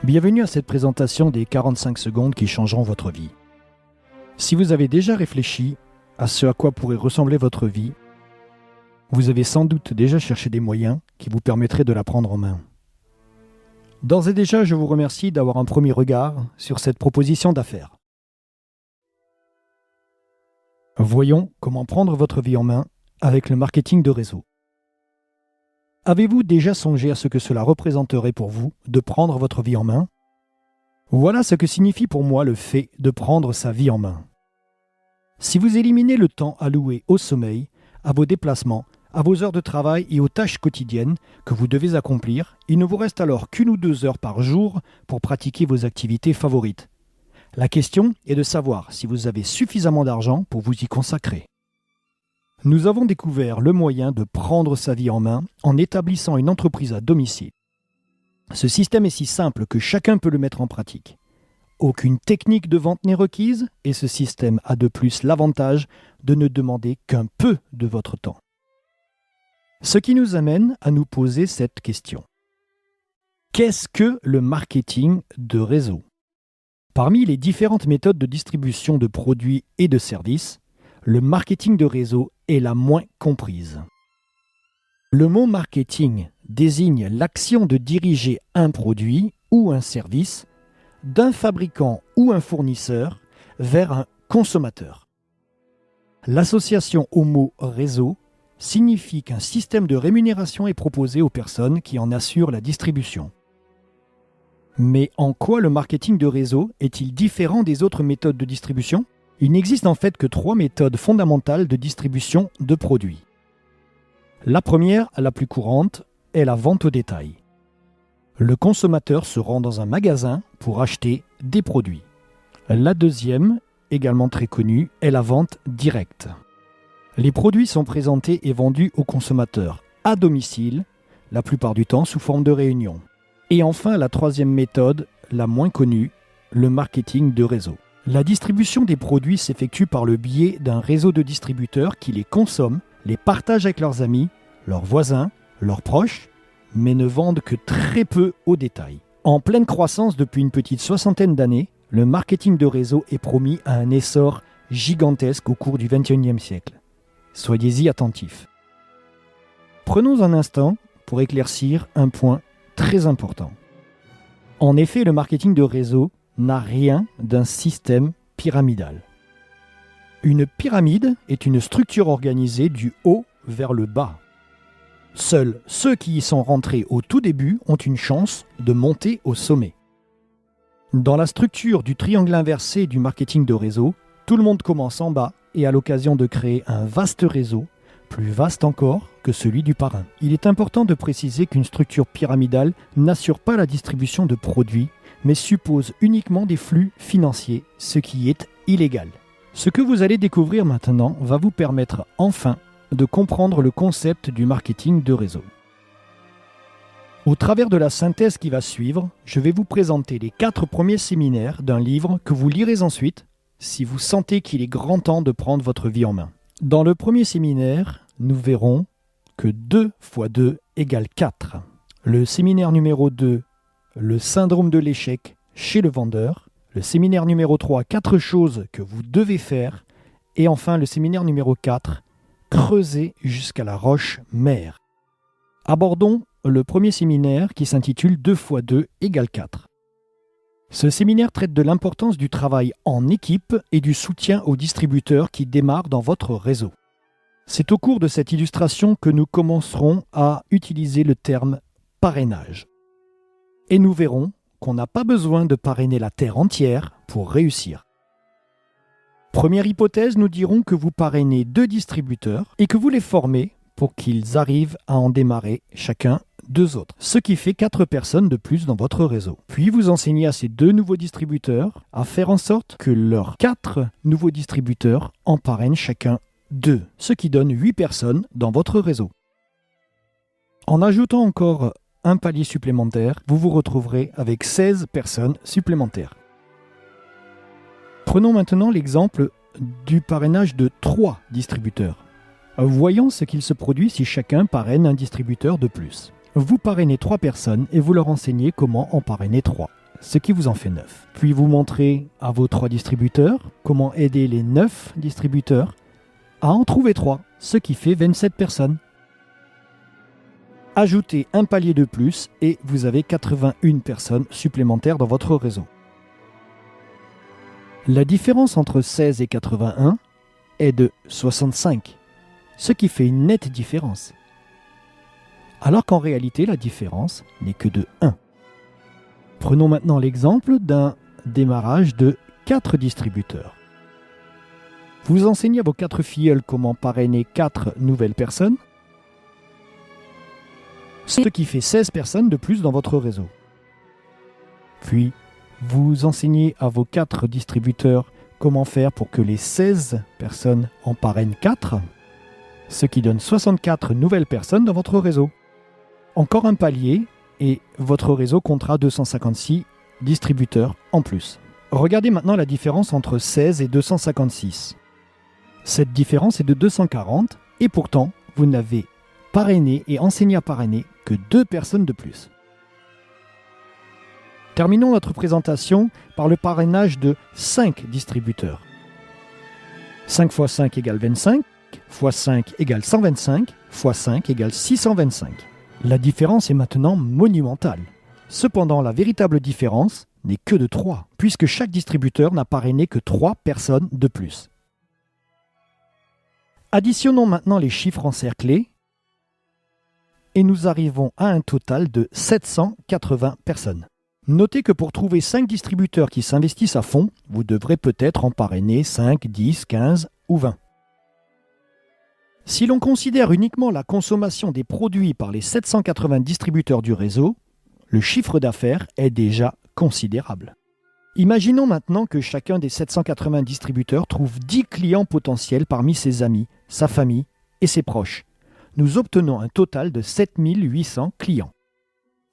Bienvenue à cette présentation des 45 secondes qui changeront votre vie. Si vous avez déjà réfléchi à ce à quoi pourrait ressembler votre vie, vous avez sans doute déjà cherché des moyens qui vous permettraient de la prendre en main. D'ores et déjà, je vous remercie d'avoir un premier regard sur cette proposition d'affaires. Voyons comment prendre votre vie en main avec le marketing de réseau. Avez-vous déjà songé à ce que cela représenterait pour vous de prendre votre vie en main ? Voilà ce que signifie pour moi le fait de prendre sa vie en main. Si vous éliminez le temps alloué au sommeil, à vos déplacements, à vos heures de travail et aux tâches quotidiennes que vous devez accomplir, il ne vous reste alors qu'1 ou 2 heures par jour pour pratiquer vos activités favorites. La question est de savoir si vous avez suffisamment d'argent pour vous y consacrer. Nous avons découvert le moyen de prendre sa vie en main en établissant une entreprise à domicile. Ce système est si simple que chacun peut le mettre en pratique. Aucune technique de vente n'est requise et ce système a de plus l'avantage de ne demander qu'un peu de votre temps. Ce qui nous amène à nous poser cette question. Qu'est-ce que le marketing de réseau ? Parmi les différentes méthodes de distribution de produits et de services, le marketing de réseau est la moins comprise. Le mot marketing désigne l'action de diriger un produit ou un service d'un fabricant ou un fournisseur vers un consommateur. L'association au mot réseau signifie qu'un système de rémunération est proposé aux personnes qui en assurent la distribution. Mais en quoi le marketing de réseau est-il différent des autres méthodes de distribution ? Il n'existe en fait que 3 méthodes fondamentales de distribution de produits. La première, la plus courante, est la vente au détail. Le consommateur se rend dans un magasin pour acheter des produits. La deuxième, également très connue, est la vente directe. Les produits sont présentés et vendus au consommateur à domicile, la plupart du temps sous forme de réunion. Et enfin, la troisième méthode, la moins connue, le marketing de réseau. La distribution des produits s'effectue par le biais d'un réseau de distributeurs qui les consomment, les partagent avec leurs amis, leurs voisins, leurs proches, mais ne vendent que très peu au détail. En pleine croissance depuis une petite 60aine d'années, le marketing de réseau est promis à un essor gigantesque au cours du XXIe siècle. Soyez-y attentifs. Prenons un instant pour éclaircir un point très important. En effet, le marketing de réseau n'a rien d'un système pyramidal. Une pyramide est une structure organisée du haut vers le bas. Seuls ceux qui y sont rentrés au tout début ont une chance de monter au sommet. Dans la structure du triangle inversé du marketing de réseau, tout le monde commence en bas et a l'occasion de créer un vaste réseau, plus vaste encore que celui du parrain. Il est important de préciser qu'une structure pyramidale n'assure pas la distribution de produits, mais suppose uniquement des flux financiers, ce qui est illégal. Ce que vous allez découvrir maintenant va vous permettre enfin de comprendre le concept du marketing de réseau. Au travers de la synthèse qui va suivre, je vais vous présenter les 4 premiers séminaires d'un livre que vous lirez ensuite si vous sentez qu'il est grand temps de prendre votre vie en main. Dans le premier séminaire, nous verrons que 2 × 2 = 4. Le séminaire numéro 2, le syndrome de l'échec chez le vendeur. Le séminaire numéro 3, 4 choses que vous devez faire. Et enfin, le séminaire numéro 4, creuser jusqu'à la roche mère. Abordons le premier séminaire qui s'intitule 2 × 2 = 4. Ce séminaire traite de l'importance du travail en équipe et du soutien aux distributeurs qui démarrent dans votre réseau. C'est au cours de cette illustration que nous commencerons à utiliser le terme parrainage. Et nous verrons qu'on n'a pas besoin de parrainer la terre entière pour réussir. Première hypothèse, nous dirons que vous parrainez 2 distributeurs et que vous les formez pour qu'ils arrivent à en démarrer chacun 2 autres, ce qui fait 4 personnes de plus dans votre réseau. Puis vous enseignez à ces 2 nouveaux distributeurs à faire en sorte que leurs 4 nouveaux distributeurs en parrainent chacun 2, ce qui donne 8 personnes dans votre réseau. En ajoutant encore un palier supplémentaire, vous vous retrouverez avec 16 personnes supplémentaires. Prenons maintenant l'exemple du parrainage de 3 distributeurs. Voyons ce qu'il se produit si chacun parraine un distributeur de plus. Vous parrainez 3 personnes et vous leur enseignez comment en parrainer 3. ce qui vous en fait 9. Puis vous montrez à vos 3 distributeurs comment aider les 9 distributeurs à en trouver 3, ce qui fait 27 personnes. Ajoutez un palier de plus et vous avez 81 personnes supplémentaires dans votre réseau. La différence entre 16 et 81 est de 65, ce qui fait une nette différence. Alors qu'en réalité, la différence n'est que de 1. Prenons maintenant l'exemple d'un démarrage de 4 distributeurs. Vous enseignez à vos 4 filleuls comment parrainer 4 nouvelles personnes, ce qui fait 16 personnes de plus dans votre réseau. Puis, vous enseignez à vos 4 distributeurs comment faire pour que les 16 personnes en parrainent 4, ce qui donne 64 nouvelles personnes dans votre réseau. Encore un palier et votre réseau comptera 256 distributeurs en plus. Regardez maintenant la différence entre 16 et 256. Cette différence est de 240 et pourtant, vous n'avez parrainé et enseigné à parrainer que 2 personnes de plus. Terminons notre présentation par le parrainage de 5 distributeurs. 5 x 5 égale 25, x 5 égale 125, x 5 égale 625. La différence est maintenant monumentale. Cependant, la véritable différence n'est que de 3, puisque chaque distributeur n'a parrainé que 3 personnes de plus. Additionnons maintenant les chiffres encerclés et nous arrivons à un total de 780 personnes. Notez que pour trouver 5 distributeurs qui s'investissent à fond, vous devrez peut-être en parrainer 5, 10, 15 ou 20. Si l'on considère uniquement la consommation des produits par les 780 distributeurs du réseau, le chiffre d'affaires est déjà considérable. Imaginons maintenant que chacun des 780 distributeurs trouve 10 clients potentiels parmi ses amis, sa famille et ses proches. Nous obtenons un total de 7800 clients.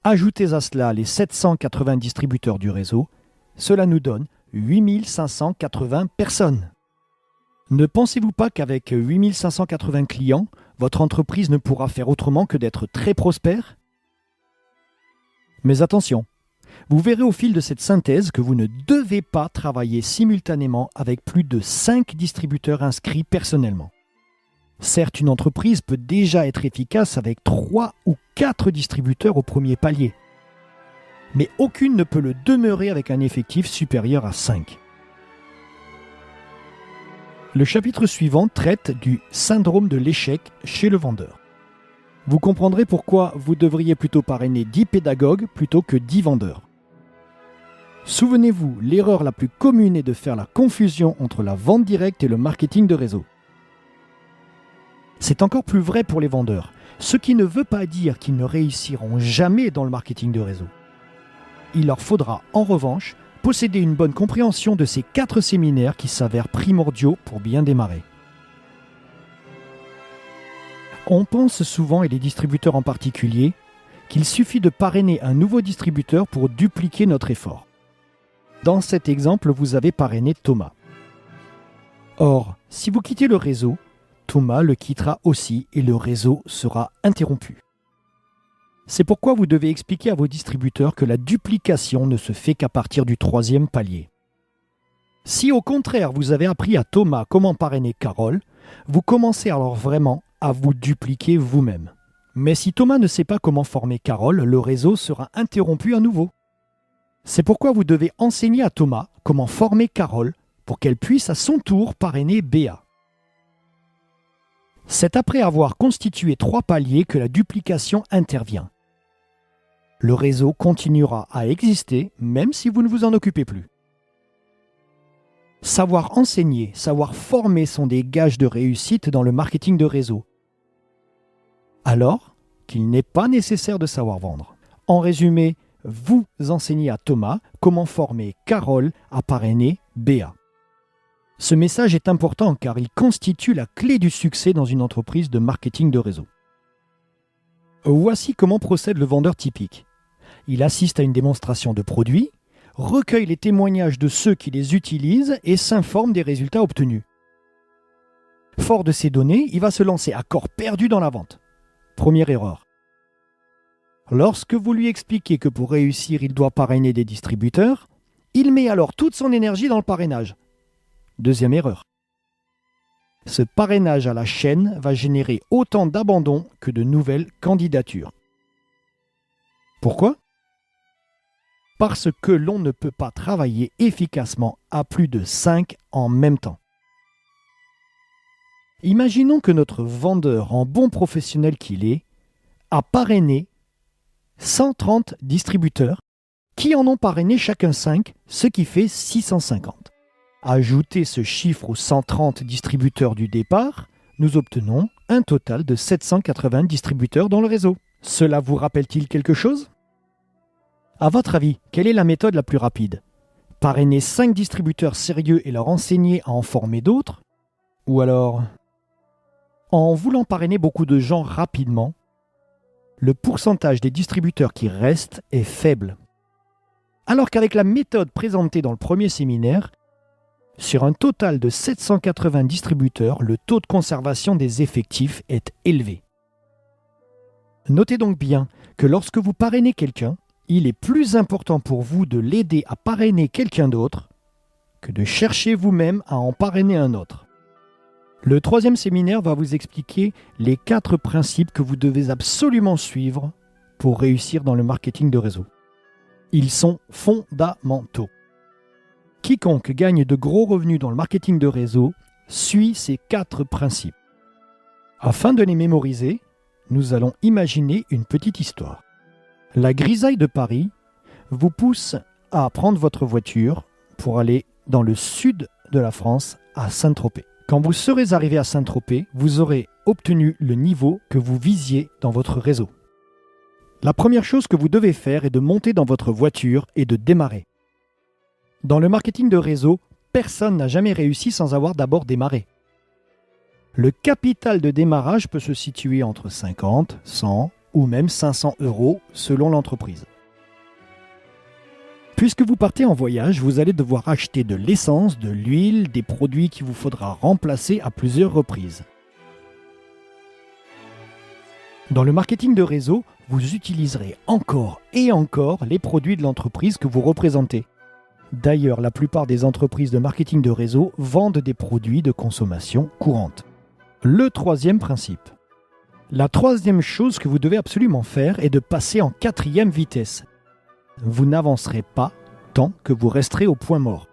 Ajoutez à cela les 780 distributeurs du réseau, cela nous donne 8580 personnes. Ne pensez-vous pas qu'avec 8580 clients, votre entreprise ne pourra faire autrement que d'être très prospère ? Mais attention, vous verrez au fil de cette synthèse que vous ne devez pas travailler simultanément avec plus de 5 distributeurs inscrits personnellement. Certes, une entreprise peut déjà être efficace avec 3 ou 4 distributeurs au premier palier, mais aucune ne peut le demeurer avec un effectif supérieur à 5. Le chapitre suivant traite du syndrome de l'échec chez le vendeur. Vous comprendrez pourquoi vous devriez plutôt parrainer 10 pédagogues plutôt que 10 vendeurs. Souvenez-vous, l'erreur la plus commune est de faire la confusion entre la vente directe et le marketing de réseau. C'est encore plus vrai pour les vendeurs, ce qui ne veut pas dire qu'ils ne réussiront jamais dans le marketing de réseau. Il leur faudra, en revanche, posséder une bonne compréhension de ces 4 séminaires qui s'avèrent primordiaux pour bien démarrer. On pense souvent, et les distributeurs en particulier, qu'il suffit de parrainer un nouveau distributeur pour dupliquer notre effort. Dans cet exemple, vous avez parrainé Thomas. Or, si vous quittez le réseau, Thomas le quittera aussi et le réseau sera interrompu. C'est pourquoi vous devez expliquer à vos distributeurs que la duplication ne se fait qu'à partir du 3e palier. Si au contraire vous avez appris à Thomas comment parrainer Carole, vous commencez alors vraiment à vous dupliquer vous-même. Mais si Thomas ne sait pas comment former Carole, le réseau sera interrompu à nouveau. C'est pourquoi vous devez enseigner à Thomas comment former Carole pour qu'elle puisse à son tour parrainer Béa. C'est après avoir constitué 3 paliers que la duplication intervient. Le réseau continuera à exister même si vous ne vous en occupez plus. Savoir enseigner, savoir former sont des gages de réussite dans le marketing de réseau. Alors qu'il n'est pas nécessaire de savoir vendre. En résumé, vous enseignez à Thomas comment former Carole à parrainer Béa. Ce message est important car il constitue la clé du succès dans une entreprise de marketing de réseau. Voici comment procède le vendeur typique. Il assiste à une démonstration de produits, recueille les témoignages de ceux qui les utilisent et s'informe des résultats obtenus. Fort de ces données, il va se lancer à corps perdu dans la vente. Première erreur. Lorsque vous lui expliquez que pour réussir, il doit parrainer des distributeurs, il met alors toute son énergie dans le parrainage. Deuxième erreur. Ce parrainage à la chaîne va générer autant d'abandons que de nouvelles candidatures. Pourquoi ? Parce que l'on ne peut pas travailler efficacement à plus de 5 en même temps. Imaginons que notre vendeur, en bon professionnel qu'il est, a parrainé 130 distributeurs qui en ont parrainé chacun 5, ce qui fait 650. Ajoutez ce chiffre aux 130 distributeurs du départ, nous obtenons un total de 780 distributeurs dans le réseau. Cela vous rappelle-t-il quelque chose ? À votre avis, quelle est la méthode la plus rapide ? Parrainer 5 distributeurs sérieux et leur enseigner à en former d'autres ? Ou alors, en voulant parrainer beaucoup de gens rapidement, le pourcentage des distributeurs qui restent est faible. Alors qu'avec la méthode présentée dans le premier séminaire, sur un total de 780 distributeurs, le taux de conservation des effectifs est élevé. Notez donc bien que lorsque vous parrainez quelqu'un, il est plus important pour vous de l'aider à parrainer quelqu'un d'autre que de chercher vous-même à en parrainer un autre. Le troisième séminaire va vous expliquer les 4 principes que vous devez absolument suivre pour réussir dans le marketing de réseau. Ils sont fondamentaux. Quiconque gagne de gros revenus dans le marketing de réseau suit ces 4 principes. Afin de les mémoriser, nous allons imaginer une petite histoire. La grisaille de Paris vous pousse à prendre votre voiture pour aller dans le sud de la France, à Saint-Tropez. Quand vous serez arrivé à Saint-Tropez, vous aurez obtenu le niveau que vous visiez dans votre réseau. La première chose que vous devez faire est de monter dans votre voiture et de démarrer. Dans le marketing de réseau, personne n'a jamais réussi sans avoir d'abord démarré. Le capital de démarrage peut se situer entre 50, 100 ou même 500 € selon l'entreprise. Puisque vous partez en voyage, vous allez devoir acheter de l'essence, de l'huile, des produits qu'il vous faudra remplacer à plusieurs reprises. Dans le marketing de réseau, vous utiliserez encore et encore les produits de l'entreprise que vous représentez. D'ailleurs, la plupart des entreprises de marketing de réseau vendent des produits de consommation courante. Le troisième principe. La troisième chose que vous devez absolument faire est de passer en 4e vitesse. Vous n'avancerez pas tant que vous resterez au point mort.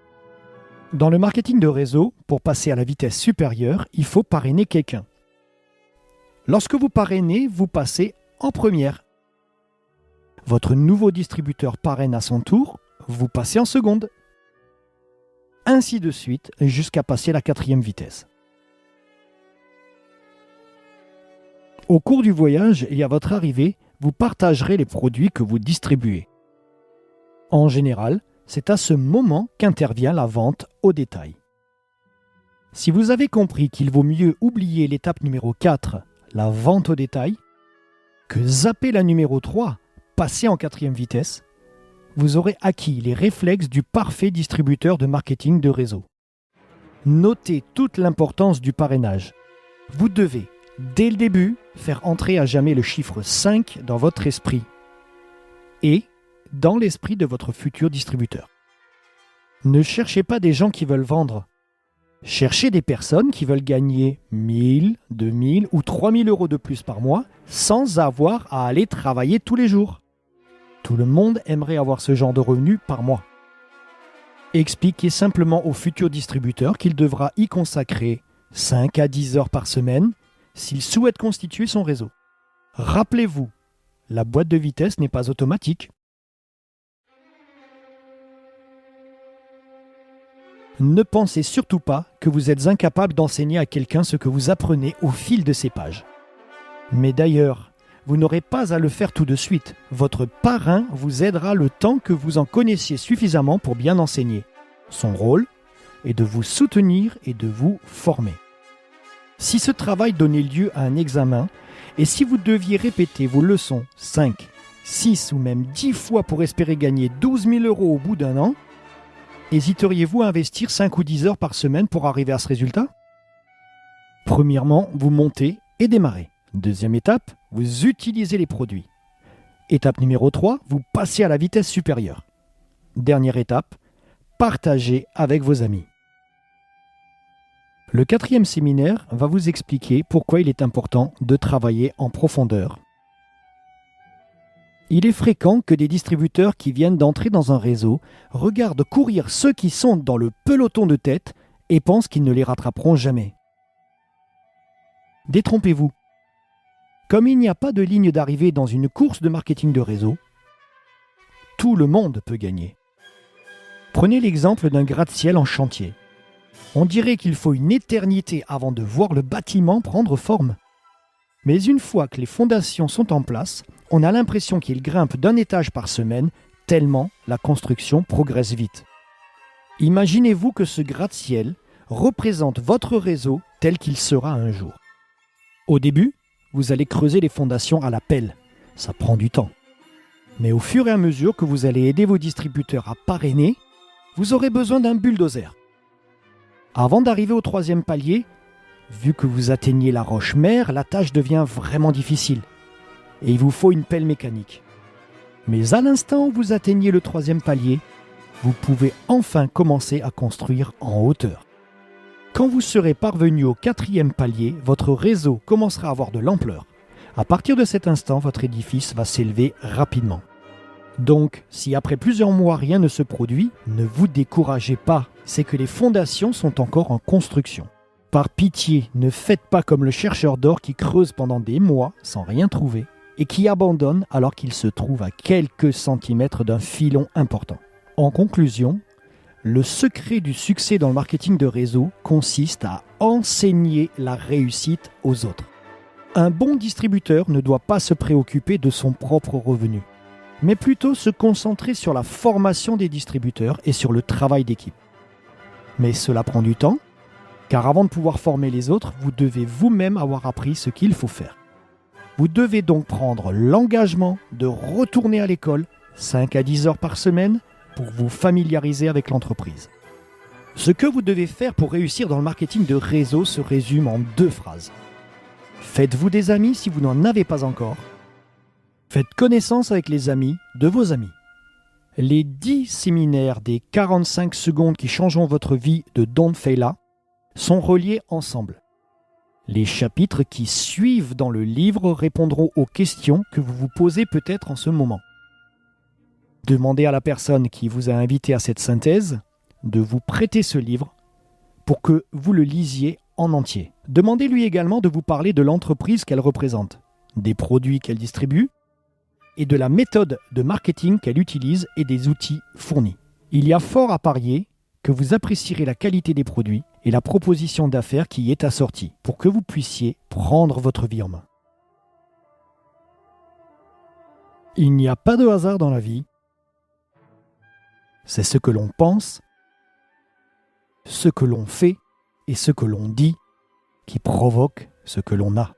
Dans le marketing de réseau, pour passer à la vitesse supérieure, il faut parrainer quelqu'un. Lorsque vous parrainez, vous passez en première. Votre nouveau distributeur parraine à son tour, vous passez en seconde. Ainsi de suite, jusqu'à passer la 4e vitesse. Au cours du voyage et à votre arrivée, vous partagerez les produits que vous distribuez. En général, c'est à ce moment qu'intervient la vente au détail. Si vous avez compris qu'il vaut mieux oublier l'étape numéro 4, la vente au détail, que zapper la numéro 3, passer en 4e vitesse, vous aurez acquis les réflexes du parfait distributeur de marketing de réseau. Notez toute l'importance du parrainage. Vous devez, dès le début, faire entrer à jamais le chiffre 5 dans votre esprit et dans l'esprit de votre futur distributeur. Ne cherchez pas des gens qui veulent vendre. Cherchez des personnes qui veulent gagner 1000, 2000 ou 3000 € de plus par mois sans avoir à aller travailler tous les jours. Tout le monde aimerait avoir ce genre de revenus par mois. Expliquez simplement au futur distributeur qu'il devra y consacrer 5 à 10 heures par semaine s'il souhaite constituer son réseau. Rappelez-vous, la boîte de vitesse n'est pas automatique. Ne pensez surtout pas que vous êtes incapable d'enseigner à quelqu'un ce que vous apprenez au fil de ces pages. Mais d'ailleurs, vous n'aurez pas à le faire tout de suite. Votre parrain vous aidera le temps que vous en connaissiez suffisamment pour bien enseigner. Son rôle est de vous soutenir et de vous former. Si ce travail donnait lieu à un examen, et si vous deviez répéter vos leçons 5, 6 ou même 10 fois pour espérer gagner 12 000 € au bout d'un an, hésiteriez-vous à investir 5 ou 10 heures par semaine pour arriver à ce résultat ? Premièrement, vous montez et démarrez. Deuxième étape, vous utilisez les produits. Étape numéro 3, vous passez à la vitesse supérieure. Dernière étape, partagez avec vos amis. Le 4e séminaire va vous expliquer pourquoi il est important de travailler en profondeur. Il est fréquent que des distributeurs qui viennent d'entrer dans un réseau regardent courir ceux qui sont dans le peloton de tête et pensent qu'ils ne les rattraperont jamais. Détrompez-vous. Comme il n'y a pas de ligne d'arrivée dans une course de marketing de réseau, tout le monde peut gagner. Prenez l'exemple d'un gratte-ciel en chantier. On dirait qu'il faut une éternité avant de voir le bâtiment prendre forme. Mais une fois que les fondations sont en place, on a l'impression qu'il grimpe d'un étage par semaine, tellement la construction progresse vite. Imaginez-vous que ce gratte-ciel représente votre réseau tel qu'il sera un jour. Au début, vous allez creuser les fondations à la pelle. Ça prend du temps. Mais au fur et à mesure que vous allez aider vos distributeurs à parrainer, vous aurez besoin d'un bulldozer. Avant d'arriver au 3e palier, vu que vous atteignez la roche mère, la tâche devient vraiment difficile. Et il vous faut une pelle mécanique. Mais à l'instant où vous atteignez le 3e palier, vous pouvez enfin commencer à construire en hauteur. Quand vous serez parvenu au 4e palier, votre réseau commencera à avoir de l'ampleur. À partir de cet instant, votre édifice va s'élever rapidement. Donc, si après plusieurs mois rien ne se produit, ne vous découragez pas, c'est que les fondations sont encore en construction. Par pitié, ne faites pas comme le chercheur d'or qui creuse pendant des mois sans rien trouver et qui abandonne alors qu'il se trouve à quelques centimètres d'un filon important. En conclusion, le secret du succès dans le marketing de réseau consiste à enseigner la réussite aux autres. Un bon distributeur ne doit pas se préoccuper de son propre revenu, mais plutôt se concentrer sur la formation des distributeurs et sur le travail d'équipe. Mais cela prend du temps, car avant de pouvoir former les autres, vous devez vous-même avoir appris ce qu'il faut faire. Vous devez donc prendre l'engagement de retourner à l'école 5 à 10 heures par semaine pour vous familiariser avec l'entreprise. Ce que vous devez faire pour réussir dans le marketing de réseau se résume en 2 phrases. Faites-vous des amis si vous n'en avez pas encore. Faites connaissance avec les amis de vos amis. Les 10 séminaires des 45 secondes qui changeront votre vie de Don Failla sont reliés ensemble. Les chapitres qui suivent dans le livre répondront aux questions que vous vous posez peut-être en ce moment. Demandez à la personne qui vous a invité à cette synthèse de vous prêter ce livre pour que vous le lisiez en entier. Demandez-lui également de vous parler de l'entreprise qu'elle représente, des produits qu'elle distribue et de la méthode de marketing qu'elle utilise et des outils fournis. Il y a fort à parier que vous apprécierez la qualité des produits et la proposition d'affaires qui y est assortie pour que vous puissiez prendre votre vie en main. Il n'y a pas de hasard dans la vie. C'est ce que l'on pense, ce que l'on fait et ce que l'on dit qui provoque ce que l'on a.